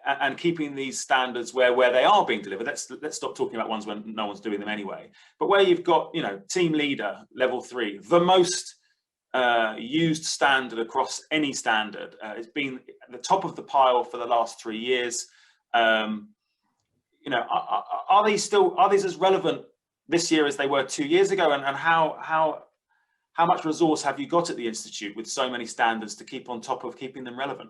And keeping these standards where they are being delivered. Let's stop talking about ones when no one's doing them anyway. But where you've got, team leader level 3, the most used standard across any standard, it's been at the top of the pile for the last 3 years. Are these as relevant this year as they were 2 years ago? And how much resource have you got at the Institute with so many standards to keep on top of keeping them relevant?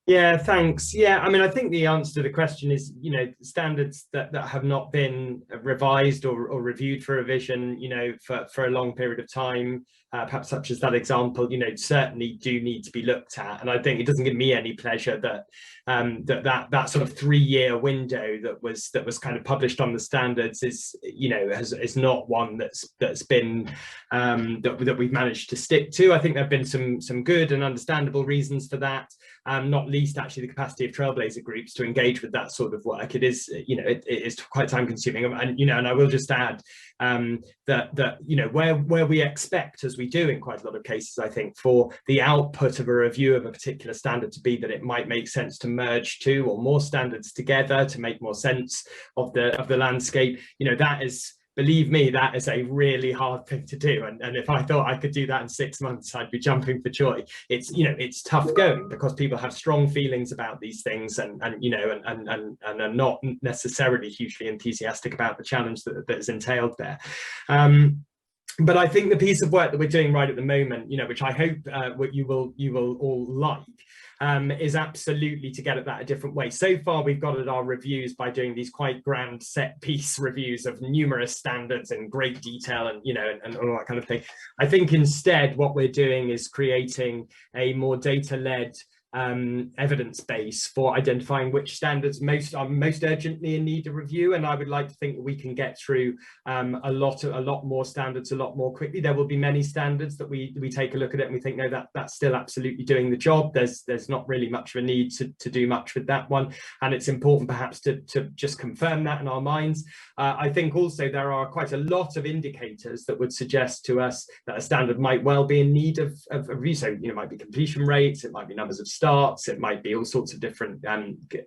Yeah, thanks. Yeah, I mean, I think the answer to the question is, standards that have not been revised or reviewed for revision, for a long period of time, perhaps such as that example, certainly do need to be looked at. And I think it doesn't give me any pleasure that that sort of 3-year window that was kind of published on the standards is, is not one that's been that we've managed to stick to. I think there have been some good and understandable reasons for that. Not least actually the capacity of trailblazer groups to engage with that sort of work. It is, it is quite time consuming, and I will just add that where we expect, as we do in quite a lot of cases, I think, for the output of a review of a particular standard to be that it might make sense to merge 2 or more standards together to make more sense of the landscape. That is, believe me, that is a really hard thing to do. And if I thought I could do that in 6 months, I'd be jumping for joy. It's tough going because people have strong feelings about these things and are not necessarily hugely enthusiastic about the challenge that is entailed there. But I think the piece of work that we're doing right at the moment, which I hope what you will all like, is absolutely to get at that a different way. So far, we've got at our reviews by doing these quite grand set piece reviews of numerous standards in great detail and all that kind of thing. I think instead what we're doing is creating a more data-led evidence base for identifying which standards are most urgently in need of review. And I would like to think that we can get through a lot more standards a lot more quickly. There will be many standards that we take a look at it and we think, no, that's still absolutely doing the job. There's not really much of a need to do much with that one, and it's important perhaps to just confirm that in our minds. I think also there are quite a lot of indicators that would suggest to us that a standard might well be in need of review. So it might be completion rates, it might be numbers of starts, it might be all sorts of different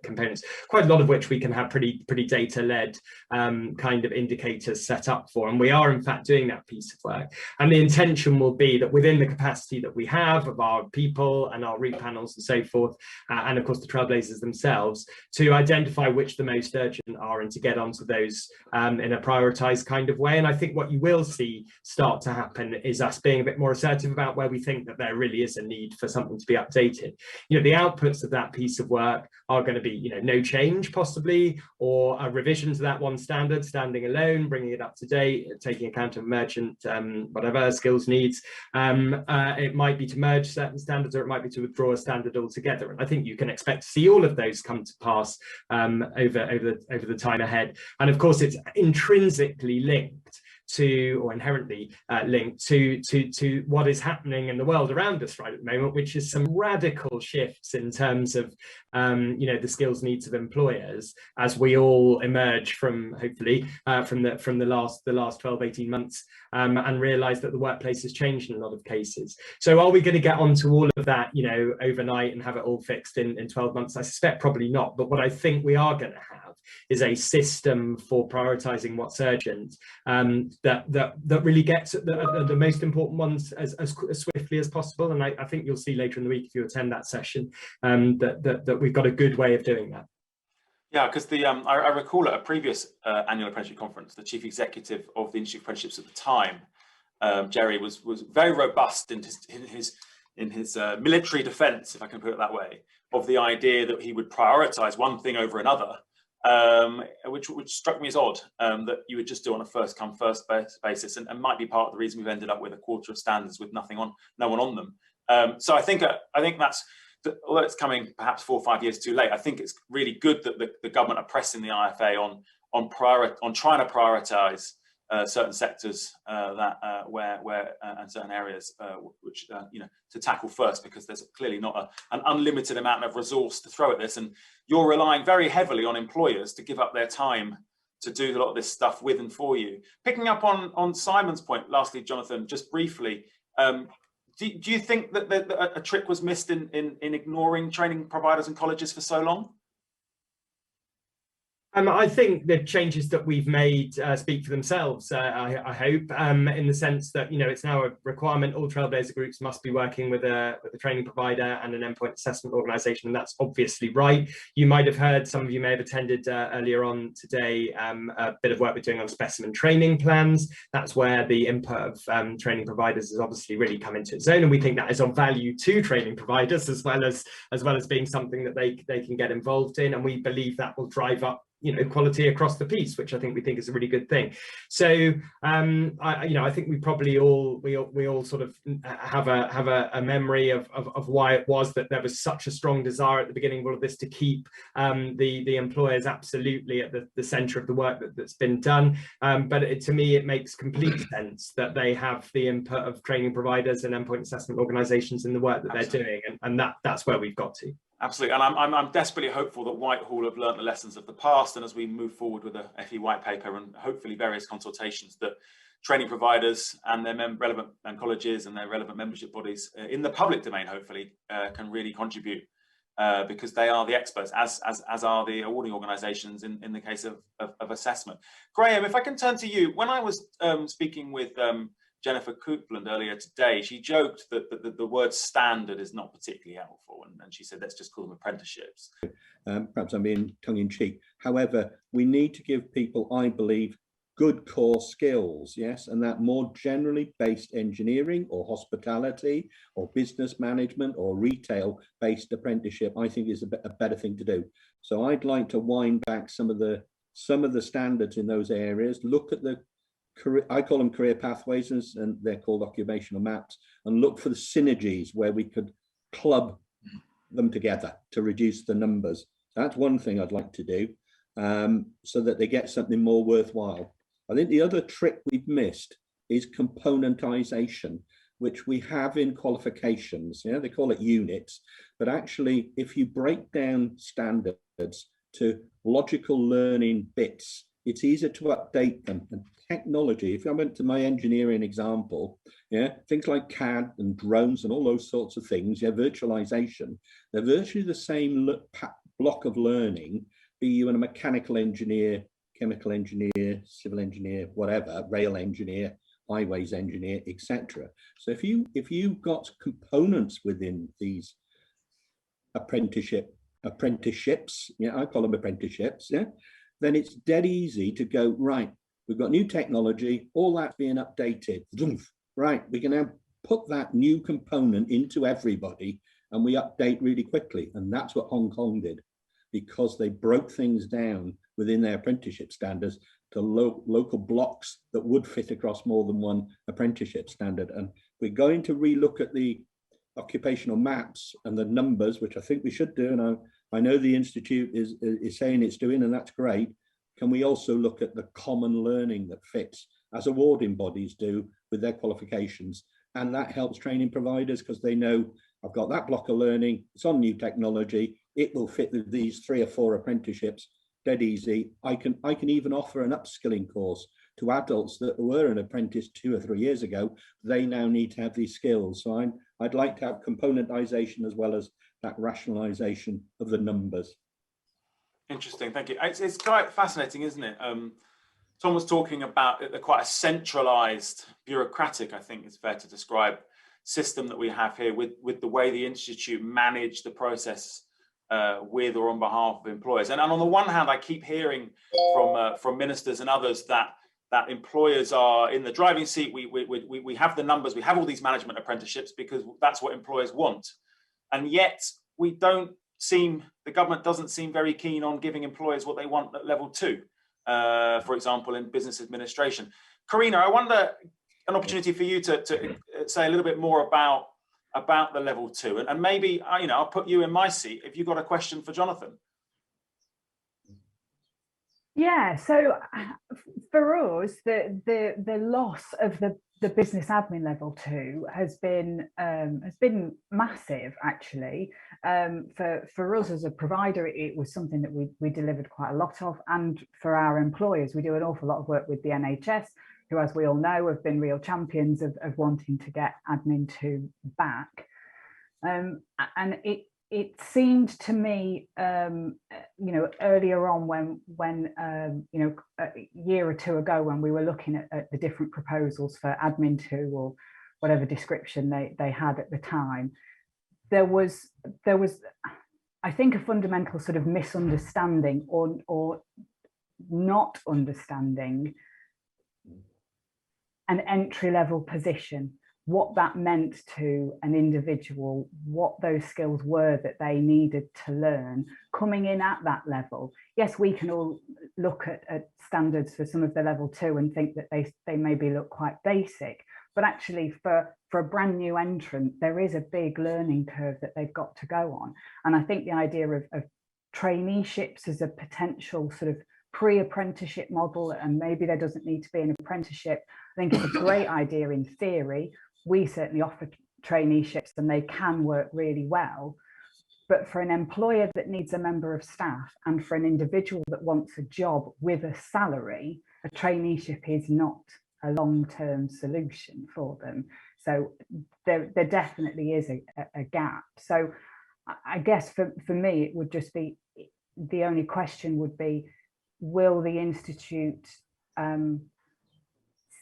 components, quite a lot of which we can have pretty data-led kind of indicators set up for, and we are in fact doing that piece of work. And the intention will be that within the capacity that we have of our people and our route panels and so forth, and of course the trailblazers themselves, to identify which the most urgent are and to get onto those in a prioritized kind of way. And I think what you will see start to happen is us being a bit more assertive about where we think that there really is a need for something to be updated. you know, the outputs of that piece of work are going to be, you know, no change possibly, or a revision to that one standard, standing alone, bringing it up to date, taking account of merchant whatever skills needs. It might be to merge certain standards, or it might be to withdraw a standard altogether. And I think you can expect to see all of those come to pass over the time ahead. And of course, it's intrinsically linked to, or inherently linked to what is happening in the world around us right at the moment, which is some radical shifts in terms of you know, the skills needs of employers as we all emerge from, hopefully, from the last 12-18 months, and realize that the workplace has changed in a lot of cases. So are we going to get onto all of that, you know, overnight and have it all fixed in 12 months? I suspect probably not. But what I think we are going to have is a system for prioritizing what's urgent, that really gets at the most important ones as swiftly as possible. And I think you'll see later in the week, if you attend that session, that we've got a good way of doing that. Yeah, because I recall at a previous annual apprenticeship conference, the chief executive of the Institute of Apprenticeships at the time, Jerry, was very robust in his military defence, if I can put it that way, of the idea that he would prioritise one thing over another, which struck me as odd, that you would just do on a first come first basis, and might be part of the reason we've ended up with a quarter of standards with no one on them. So I think that's, although it's coming perhaps 4 or 5 years too late, I think it's really good that the government are pressing the IFA on trying to prioritise certain sectors and certain areas which you know, to tackle first, because there's clearly not an unlimited amount of resource to throw at this, and you're relying very heavily on employers to give up their time to do a lot of this stuff with and for you. Picking up on Simon's point, lastly, Jonathan, just briefly, do you think that a trick was missed in ignoring training providers and colleges for so long? I think the changes that we've made speak for themselves, I hope, in the sense that, you know, it's now a requirement. All Trailblazer groups must be working with a training provider and an endpoint assessment organisation, and that's obviously right. You might have heard, some of you may have attended earlier on today, a bit of work we're doing on specimen training plans. That's where the input of training providers has obviously really come into its own, and we think that is of value to training providers as well as being something that they can get involved in, and we believe that will drive up, you know, quality across the piece, which I think we think is a really good thing. So I think we probably all sort of have a memory of why it was that there was such a strong desire at the beginning of all of this to keep the employers absolutely at the center of the work that's been done. But to me, it makes complete sense that they have the input of training providers and endpoint assessment organizations in the work that they're doing, and that's where we've got to. Absolutely, and I'm desperately hopeful that Whitehall have learned the lessons of the past, and as we move forward with the FE white paper and hopefully various consultations, that training providers and their relevant colleges and their relevant membership bodies in the public domain hopefully can really contribute, because they are the experts, as are the awarding organisations in the case of assessment. Graham, if I can turn to you, when I was speaking with Jennifer Coupland earlier today, she joked that the word standard is not particularly helpful, and she said, let's just call them apprenticeships. Perhaps I'm being tongue-in-cheek. However, we need to give people, I believe, good core skills, yes, and that more generally based engineering or hospitality or business management or retail-based apprenticeship, I think is a better thing to do. So I'd like to wind back some of the standards in those areas, look at the I call them career pathways, and they're called occupational maps, and look for the synergies where we could club them together to reduce the numbers. That's one thing I'd like to do, so that they get something more worthwhile. I think the other trick we've missed is componentization, which we have in qualifications. Yeah, they call it units, but actually, if you break down standards to logical learning bits, it's easier to update them. And technology, if I went to my engineering example, yeah, things like CAD and drones and all those sorts of things, yeah, virtualization, they're virtually the same block of learning, be you a mechanical engineer, chemical engineer, civil engineer, whatever, rail engineer, highways engineer, etc. So if you've got components within these apprenticeships, yeah, I call them apprenticeships, yeah, then it's dead easy to go, right, we've got new technology, all that's being updated. Right, we can now put that new component into everybody and we update really quickly. And that's what Hong Kong did, because they broke things down within their apprenticeship standards to local blocks that would fit across more than one apprenticeship standard. And we're going to relook at the occupational maps and the numbers, which I think we should do. And I know the Institute is saying it's doing, and that's great. Can we also look at the common learning that fits, as awarding bodies do with their qualifications? And that helps training providers, because they know, I've got that block of learning, it's on new technology, it will fit with these 3 or 4 apprenticeships, dead easy. I can even offer an upskilling course to adults that were an apprentice 2 or 3 years ago. They now need to have these skills. So I'd like to have componentization as well as that rationalization of the numbers. Interesting, thank you. It's quite fascinating, isn't it? Tom was talking about quite a centralized, bureaucratic, I think it's fair to describe, system that we have here with the way the Institute manage the process with or on behalf of employers. And on the one hand, I keep hearing from ministers and others that employers are in the driving seat. We have the numbers, we have all these management apprenticeships because that's what employers want. And yet the government doesn't seem very keen on giving employers what they want at level 2, for example, in business administration. Corrina, I wonder, an opportunity for you to say a little bit more about the level 2, and maybe I'll put you in my seat if you've got a question for Jonathan. Yeah, so for us, the loss of the business admin level 2 has been massive, actually. For us as a provider, it was something that we delivered quite a lot of, and for our employers, we do an awful lot of work with the NHS, who, as we all know, have been real champions of wanting to get admin 2 back. And it seemed to me, earlier on when a year or 2 ago, when we were looking at the different proposals for admin 2 or whatever description they had at the time, there was I think a fundamental sort of misunderstanding or not understanding an entry-level position, what that meant to an individual, what those skills were that they needed to learn coming in at that level. Yes, we can all look at standards for some of the level 2 and think that they maybe look quite basic, but actually for a brand new entrant, there is a big learning curve that they've got to go on. And I think the idea of traineeships as a potential sort of pre-apprenticeship model, and maybe there doesn't need to be an apprenticeship, I think it's a great idea in theory. We certainly offer traineeships and they can work really well. But for an employer that needs a member of staff and for an individual that wants a job with a salary, a traineeship is not a long-term solution for them. So there definitely is a gap. So I guess for me, it would just be, the only question would be, will the Institute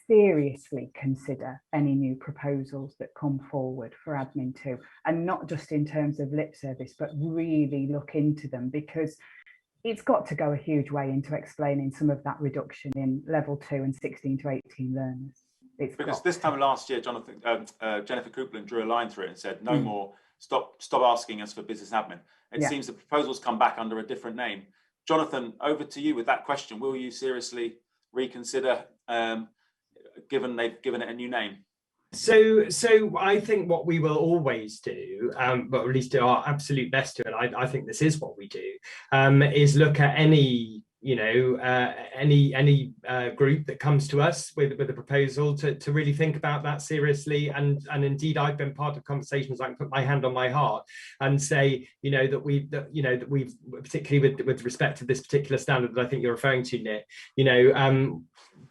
seriously consider any new proposals that come forward for admin 2, and not just in terms of lip service, but really look into them, because it's got to go a huge way into explaining some of that reduction in level 2 and 16 to 18 learners. Because this time last year, Jennifer Coupland drew a line through it and said, no more, stop asking us for business admin. It seems the proposals come back under a different name. Jonathan, over to you with that question. Will you seriously reconsider, given they've given it a new name? So I think what we will always do, but at least do our absolute best to, and I think this is what we do, is look at any any group that comes to us with a proposal to really think about that seriously. And indeed, I've been part of conversations. I can put my hand on my heart and say, that we've particularly with respect to this particular standard that I think you're referring to, Nick,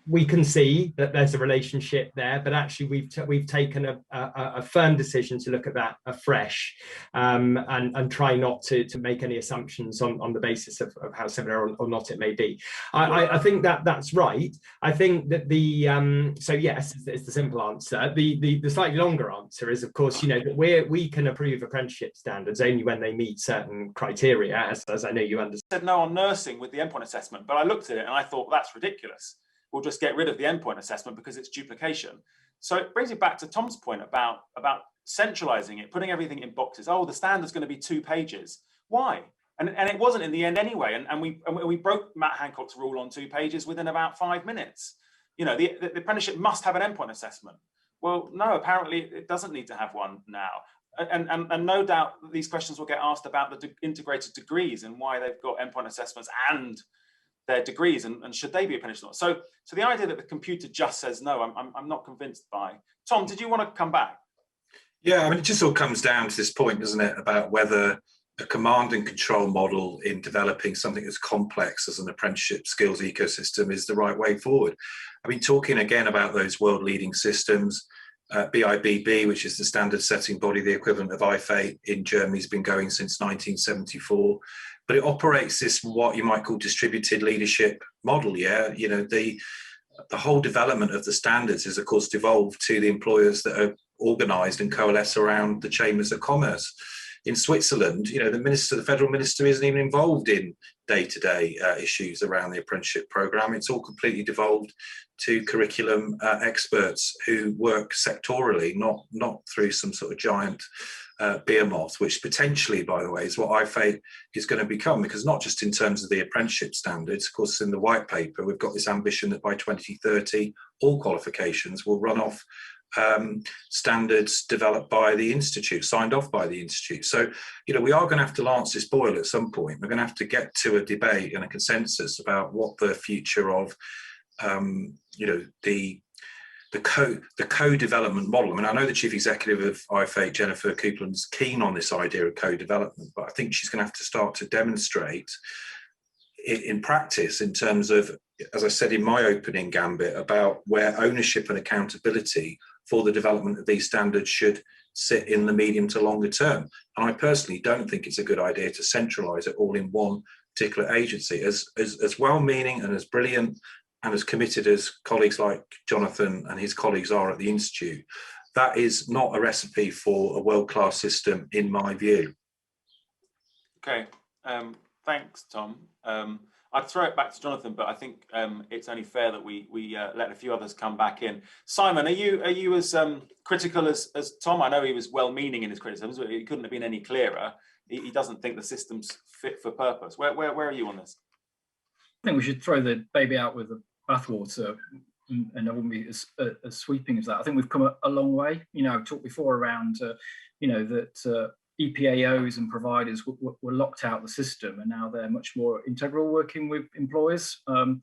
we can see that there's a relationship there, but actually we've taken a firm decision to look at that afresh, and try not to make any assumptions on the basis of how similar or not it may be. I think that's right. I think that so yes, it's the simple answer. The slightly longer answer is, of course, that we can approve apprenticeship standards only when they meet certain criteria, as I know you understand. I said no on nursing with the endpoint assessment, but I looked at it and I thought, that's ridiculous. We'll just get rid of the endpoint assessment because it's duplication. So it brings me back to Tom's point about centralizing it, putting everything in boxes. Oh, the standard's going to be 2 pages. Why? And it wasn't in the end anyway. And we broke Matt Hancock's rule on 2 pages within about 5 minutes. You know, the apprenticeship must have an endpoint assessment. Well, no, apparently it doesn't need to have one now. And no doubt these questions will get asked about the integrated degrees and why they've got endpoint assessments and their degrees, and should they be apprenticed or not. So the idea that the computer just says no, I'm not convinced by. Tom, did you want to come back? Yeah, I mean, it just all comes down to this point, doesn't it, about whether a command and control model in developing something as complex as an apprenticeship skills ecosystem is the right way forward. I mean, talking again about those world leading systems, BIBB, which is the standard setting body, the equivalent of IfATE in Germany, has been going since 1974, but it operates this what you might call distributed leadership model. Yeah, you know, the whole development of the standards is of course devolved to the employers that are organised and coalesce around the chambers of commerce. In Switzerland, you know, the federal minister isn't even involved in day-to-day issues around the apprenticeship programme. It's all completely devolved to curriculum experts who work sectorally, not through some sort of giant behemoth, which potentially, by the way, is what IfATE is going to become, because not just in terms of the apprenticeship standards, of course, in the white paper, we've got this ambition that by 2030, all qualifications will run off standards developed by the Institute, signed off by the Institute. So, you know, we are going to have to lance this boil at some point. We're going to have to get to a debate and a consensus about what the future of, you know, the co-development model. I mean, I know the Chief Executive of IfATE, Jennifer Coupland's keen on this idea of co-development, but I think she's going to have to start to demonstrate it in practice in terms of, as I said in my opening gambit, about where ownership and accountability for the development of these standards should sit in the medium to longer term. And I personally don't think it's a good idea to centralise it all in one particular agency. As well-meaning and as brilliant and as committed as colleagues like Jonathan and his colleagues are at the Institute, that is not a recipe for a world-class system, in my view. Okay, thanks, Tom. I'd throw it back to Jonathan, but I think it's only fair that we let a few others come back in. Simon, are you as critical as Tom? I know he was well-meaning in his criticisms, but he couldn't have been any clearer. He doesn't think the system's fit for purpose. Where are you on this? I think we should throw the baby out with the bathwater, and I wouldn't be as sweeping as that. I think we've come a long way. You know, I've talked before around, you know, that EPAOs and providers were locked out of the system, and now they're much more integral working with employers. I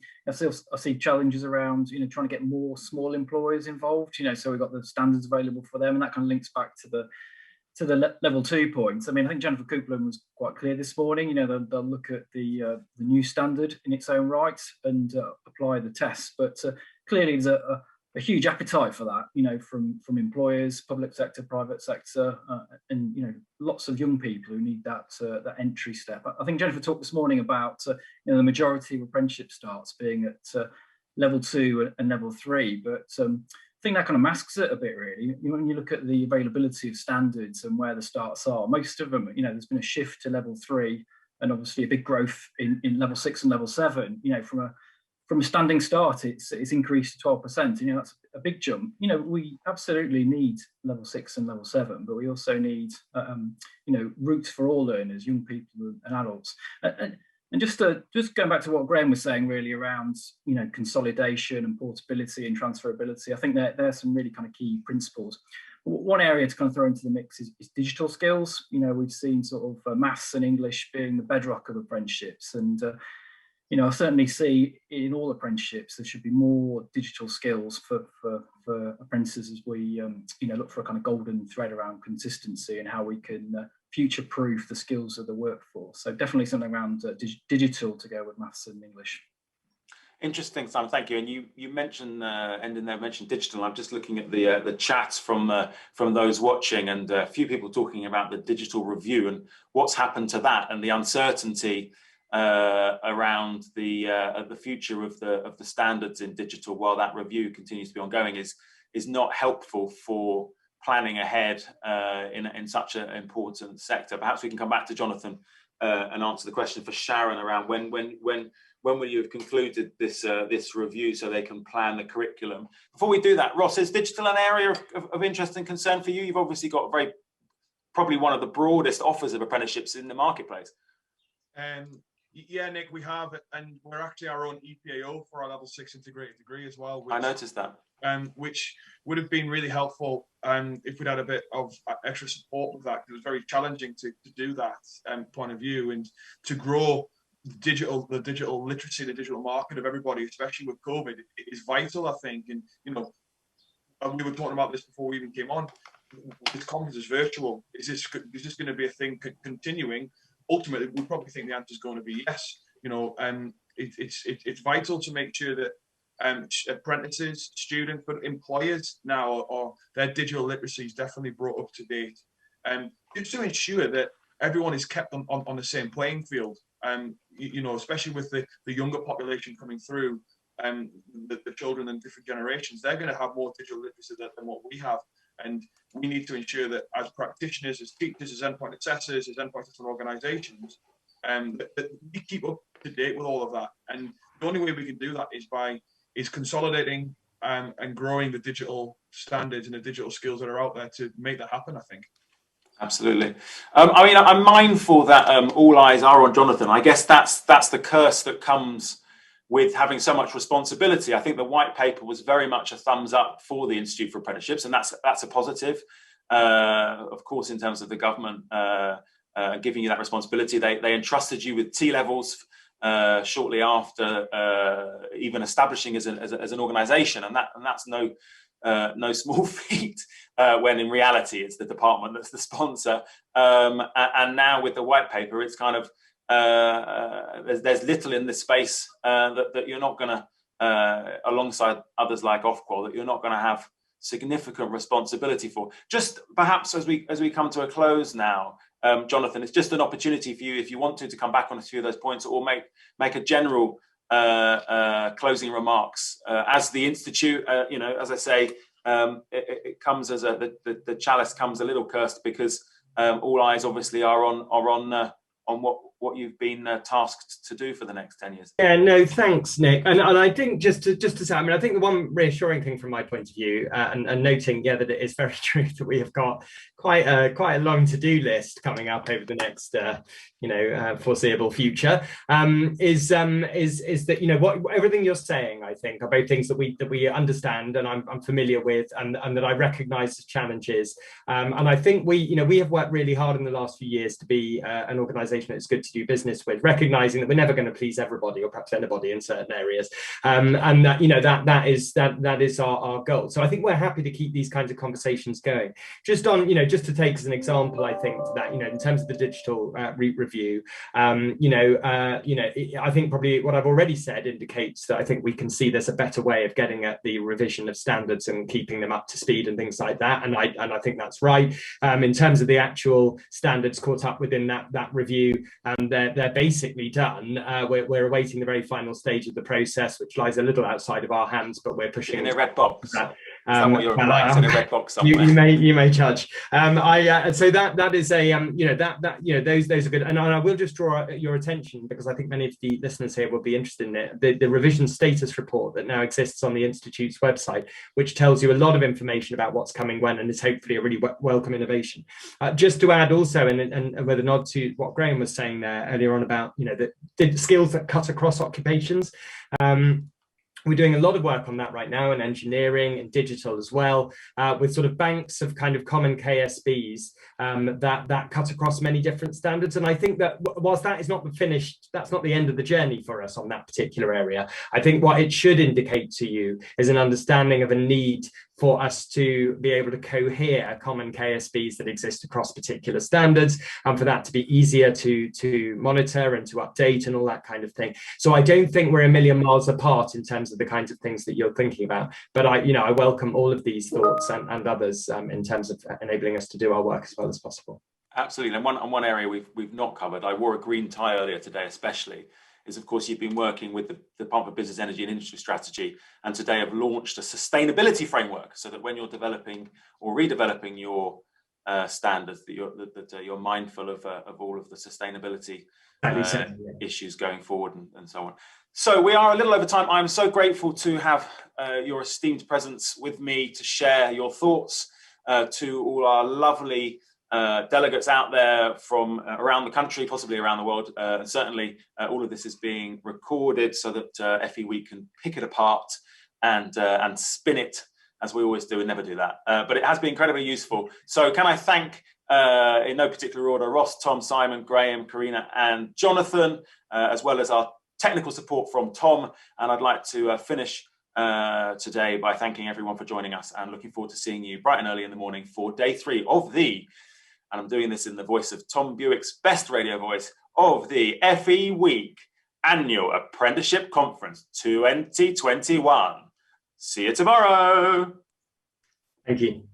see challenges around, you know, trying to get more small employers involved, you know, so we've got the standards available for them, and that kind of links back to the level 2 points. I mean, I think Jennifer Coupland was quite clear this morning, you know, they'll look at the new standard in its own right and apply the tests, but clearly there's a huge appetite for that, you know, from employers, public sector, private sector, and, you know, lots of young people who need that entry step. I think Jennifer talked this morning about, you know, the majority of apprenticeship starts being at level 2 and level 3, but I think that kind of masks it a bit, really. When you look at the availability of standards and where the starts are, most of them, you know, there's been a shift to level 3 and obviously a big growth in level 6 and level 7, you know, from a standing start, it's increased to 12%. You know, that's a big jump. You know, we absolutely need level 6 and level 7, but we also need, you know, routes for all learners, young people and adults. And just going back to what Graham was saying, really around, you know, consolidation and portability and transferability, I think there's some really kind of key principles. One area to kind of throw into the mix is digital skills. You know, we've seen sort of maths and English being the bedrock of apprenticeships, and you know, I certainly see in all apprenticeships there should be more digital skills for apprentices as we, you know, look for a kind of golden thread around consistency and how we can future-proof the skills of the workforce. So definitely something around digital to go with maths and English. Interesting, Simon. Thank you. And you mentioned mentioned digital. I'm just looking at the chats from those watching, and a few people talking about the digital review and what's happened to that, and the uncertainty around the future of the standards in digital while that review continues to be ongoing is not helpful for planning ahead in such an important sector. Perhaps we can come back to Jonathan and answer the question for Sharon around when will you have concluded this review so they can plan the curriculum. Before we do that, Ross, is digital an area of interest and concern for you? You've obviously got probably one of the broadest offers of apprenticeships in the marketplace. Yeah, Nick, we have it, and we're actually our own EPAO for our level 6 integrated degree as well. I noticed that. Which would have been really helpful if we'd had a bit of extra support with that. It was very challenging to do that point of view, and to grow the digital literacy, the digital market of everybody, especially with COVID, it is vital, I think. And we were talking about this before we even came on. This conference is virtual. Is this going to be a thing continuing? Ultimately, we probably think the answer is going to be yes. It's vital to make sure that apprentices, students, but employers now are their digital literacy is definitely brought up to date, just to ensure that everyone is kept on the same playing field. Especially with the younger population coming through, the children in different generations, they're going to have more digital literacy than what we have. And we need to ensure that as practitioners, as teachers, as endpoint assessors, as endpoint assessment organisations, that we keep up to date with all of that. And the only way we can do that is consolidating and growing the digital standards and the digital skills that are out there to make that happen, I think. Absolutely. I'm mindful that all eyes are on Jonathan. I guess that's the curse that comes with having so much responsibility. I think the white paper was very much a thumbs up for the Institute for Apprenticeships, and that's a positive. Of course, in terms of the government giving you that responsibility, they entrusted you with T-levels shortly after even establishing as an organisation, and that's no small feat, when in reality it's the department that's the sponsor. And now with the white paper, it's kind of there's little in this space that you're not going to, alongside others like Ofqual, that you're not going to have significant responsibility for. Just perhaps as we come to a close now, Jonathan, it's just an opportunity for you, if you want to come back on a few of those points, or make a general closing remarks. As the Institute, as I say, it comes as the chalice comes a little cursed, because all eyes obviously are on what you've been tasked to do for the next 10 years. Yeah, no, thanks, Nick. And I think just to say, I think the one reassuring thing from my point of view, and noting, that it is very true that we have got quite a long to-do list coming up over the next foreseeable future, is that what everything you're saying, I think, are both things that we understand and I'm familiar with, and that I recognise as challenges. And I think we have worked really hard in the last few years to be an organisation that's good to do business with, recognising that we're never going to please everybody, or perhaps anybody in certain areas, and that is our goal. So I think we're happy to keep these kinds of conversations going. Just to take as an example, I think that in terms of the digital review, I think probably what I've already said indicates that I think we can see there's a better way of getting at the revision of standards and keeping them up to speed and things like that, and I think that's right. In terms of the actual standards caught up within that review, they're basically done. We're awaiting the very final stage of the process, which lies a little outside of our hands, but we're pushing in a red box. That. What you're in a red box somewhere. You may judge. So that is a those are good. And I will just draw your attention, because I think many of the listeners here will be interested in it. The revision status report that now exists on the Institute's website, which tells you a lot of information about what's coming when, and is hopefully a really welcome innovation. Just to add also, and with a nod to what Graham was saying there earlier on about the skills that cut across occupations. We're doing a lot of work on that right now, in engineering and digital as well, with sort of banks of kind of common KSBs that cut across many different standards. And I think that whilst that is not the finished, that's not the end of the journey for us on that particular area. I think what it should indicate to you is an understanding of a need for us to be able to cohere common KSBs that exist across particular standards, and for that to be easier to monitor and to update and all that kind of thing. So I don't think we're a million miles apart in terms of the kinds of things that you're thinking about, but I welcome all of these thoughts and others in terms of enabling us to do our work as well as possible. Absolutely. And one area we've not covered, I wore a green tie earlier today especially, is, of course, you've been working with the Department of Business, Energy and Industry Strategy, and today have launched a sustainability framework so that when you're developing or redeveloping your standards, that you're mindful of all of the sustainability issues going forward and so on. So we are a little over time. I'm so grateful to have your esteemed presence with me to share your thoughts to all our lovely delegates out there from around the country, possibly around the world. Certainly all of this is being recorded so that FE Week can pick it apart and spin it, as we always do and never do that. But it has been incredibly useful. So can I thank, in no particular order, Ross, Tom, Simon, Graham, Corrina and Jonathan, as well as our technical support from Tom. And I'd like to finish today by thanking everyone for joining us and looking forward to seeing you bright and early in the morning for day 3 of the, and I'm doing this in the voice of Tom Bewick's best radio voice, of the FE Week Annual Apprenticeship Conference 2021. See you tomorrow. Thank you.